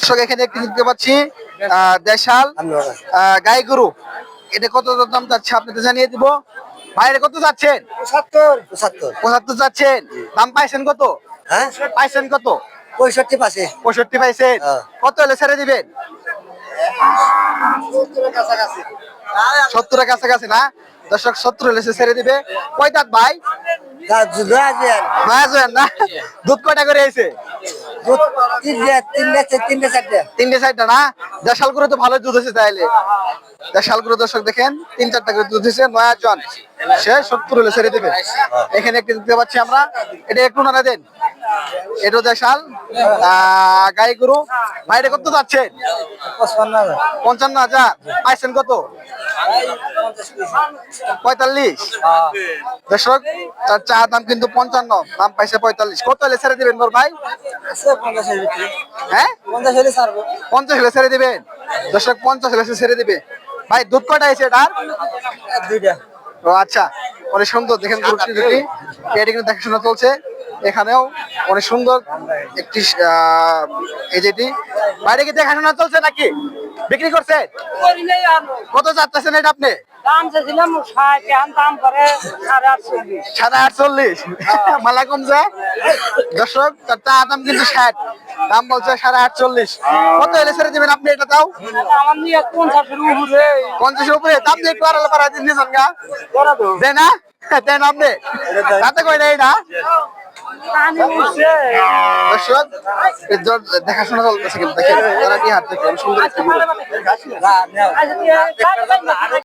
দর্শক এখানে একটি দেখতে পাচ্ছি দেশাল গাই গরু। এটা কত দাম যাচ্ছে আপনাদের জানিয়ে দিব। ভাইরে কত যাচ্ছেন? 75 যাচ্ছেন। দাম পাইছেন কত? হ্যাঁ, পাইছেন কত? 65 পাশে। 65 পাইছেন। কত হলে ছেড়ে দিবেন? 70 এর কাছাকাছি না? দর্শক 70 হলে ছেড়ে দিবে। কয় দাঁত ভাই? না, দুধ কয়টা করে এসে? তিনটে চারটা না? দেশাল গরু তো ভালো দুধ হয়েছে তাইলে। দেশাল গরু দর্শক দেখেন 3-4টা করে দুধ হয়েছে। নয়া জন সে 70 হলে ছেড়ে দিবে। এখানে একটু দেখতে পাচ্ছি আমরা, এটা একটু নাড়া দেন। এটা দেশাল গাই গরু। বাইরে কত যাচ্ছেন? 55,000। পাইছেন কত? 45। দর্শক তার চা দাম কিন্তু 55, দাম পাইছে 45। কত হলে ছেড়ে দিবেন মোর ভাই? হ্যাঁ, 50 হলে ছেড়ে দিবেন। দর্শক 50 হলে ছেড়ে দিবে। ভাই দুধ কয়টা আছে এটার? 2টা। ও আচ্ছা, অনেক সুন্দর দেখেন গরুটি দুটি। এটা কিন্তু দেখাশোনা চলছে। এখানেও অনেক সুন্দর একটি এই যেটি বাইরে কি দেখাশোনা চলছে নাকি বিক্রি করছে? কত চাচ্ছেন এটা আপনি? দাম চাইছিলাম 60, এখন দাম করে 48। 48। মালা কমছে। দর্শক তার চা দাম কিন্তু 60, দাম বলছে 48.5। কত এলে ছেড়ে দিবেন আপনি এটা? তাও আমার নিয়ে 50 উপরে। 50-এর উপরে দাম দিয়ে একটু আড়ালে পাড়া দিন নিয়েছেন গা দেয় না? দেন আপনি তাতে কই নেই না? দর্শক দেখাশোনা চলতেছে কিন্তু দেখেন তারা কি হাত থেকে সুন্দর।